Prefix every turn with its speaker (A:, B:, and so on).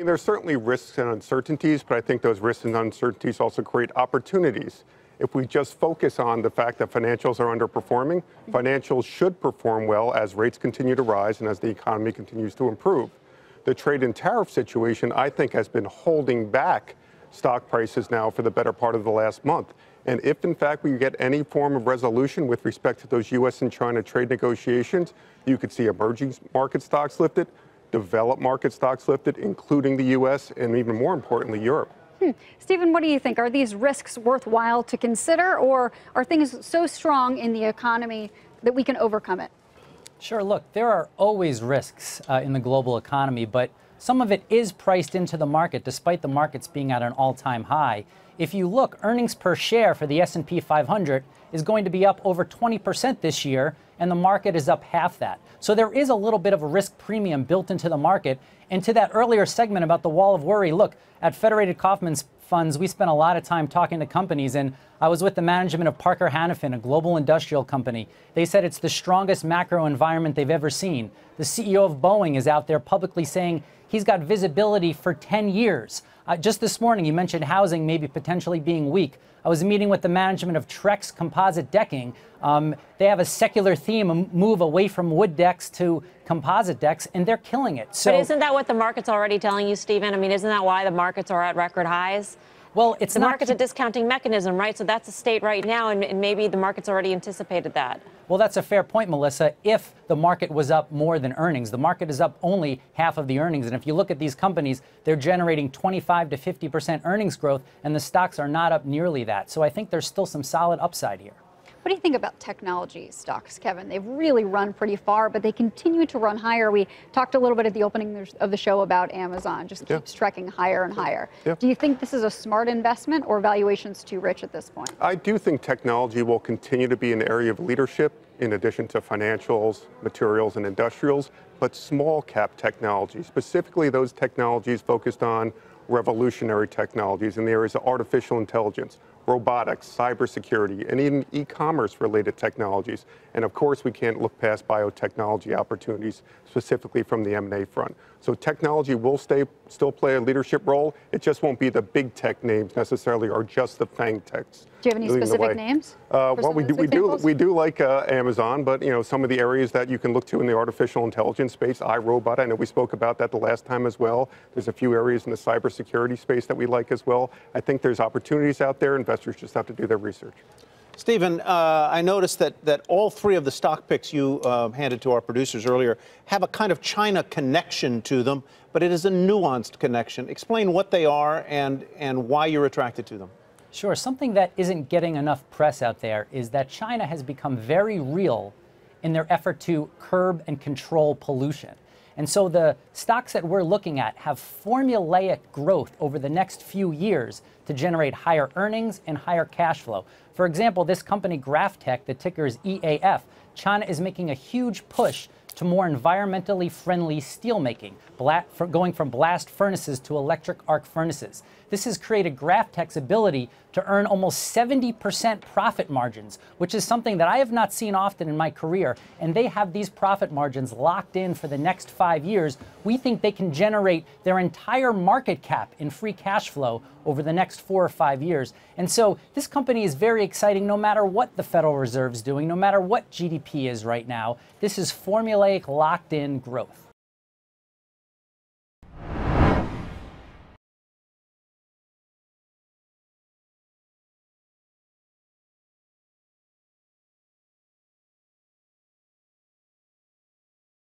A: There's certainly risks and uncertainties, but I think those risks and uncertainties also create opportunities. If we just focus on the fact that financials are underperforming, financials should perform well as rates continue to rise and as the economy continues to improve. The trade and tariff situation, I think, has been holding back stock prices now for the better part of the last month. And if, in fact, we get any form of resolution with respect to those U.S. and China trade negotiations, you could see emerging market stocks lifted, developed market stocks lifted, including the U.S. and even more importantly, Europe.
B: Stephen, what do you think? Are these risks worthwhile to consider, or are things so strong in the economy that we can overcome it?
C: Sure. Look, there are always risks in the global economy, but some of it is priced into the market, despite the markets being at an all-time high. If you look, earnings per share for the S&P 500 is going to be up over 20% this year, and the market is up half that. So there is a little bit of a risk premium built into the market. And to that earlier segment about the wall of worry, look, at Federated Kaufmann Funds, we spent a lot of time talking to companies, and I was with the management of Parker Hannifin, a global industrial company. They said it's the strongest macro environment they've ever seen. The CEO of Boeing is out there publicly saying he's got visibility for 10 years. Just this morning, you mentioned housing maybe potentially being weak. I was meeting with the management of Trex Composite Decking. They have a secular theme, a move away from wood decks to composite decks, and they're killing it. So,
D: but isn't that what the market's already telling you, Stephen? I mean, isn't that why the markets are at record highs?
C: Well, it's
D: the market's a discounting mechanism, right? So that's the state right now, and maybe the market's already anticipated that.
C: Well, that's a fair point, Melissa. If the market was up more than earnings, the market is up only half of the earnings. And if you look at these companies, they're generating 25 to 50% earnings growth, and the stocks are not up nearly that. So I think there's still some solid upside here.
B: What do you think about technology stocks, Kevin? They've really run pretty far, but they continue to run higher. We talked a little bit at the opening of the show about Amazon, just keeps trekking higher and higher. Do you think this is a smart investment, or valuation's too rich at this point?
A: I do think technology will continue to be an area of leadership in addition to financials, materials, and industrials, but small cap technology, specifically those technologies focused on revolutionary technologies in the areas of artificial intelligence, robotics, cybersecurity, and even e-commerce related technologies. And of course, we can't look past biotechnology opportunities, specifically from the M&A front. So technology will still play a leadership role. It just won't be the big tech names necessarily, or just the FANG techs.
B: Do you have any specific names?
A: Well, we do like Amazon, but some of the areas that you can look to in the artificial intelligence space, iRobot, I know we spoke about that the last time as well. There's a few areas in the cybersecurity space that we like as well. I think there's opportunities out there. Investors just have to do their research.
E: Stephen, I noticed that all three of the stock picks you handed to our producers earlier have a kind of China connection to them, but it is a nuanced connection. Explain what they are and why you're attracted to them.
C: Sure. Something that isn't getting enough press out there is that China has become very real in their effort to curb and control pollution. And so the stocks that we're looking at have formulaic growth over the next few years to generate higher earnings and higher cash flow. For example, this company, Graphtech, the ticker is EAF, China is making a huge push to more environmentally friendly steelmaking, going from blast furnaces to electric arc furnaces. This has created Graphtech's ability to earn almost 70% profit margins, which is something that I have not seen often in my career. And they have these profit margins locked in for the next 5 years. We think they can generate their entire market cap in free cash flow over the next 4 or 5 years. And so this company is very exciting no matter what the Federal Reserve is doing, no matter what GDP is right now. This is formulaic, locked-in growth.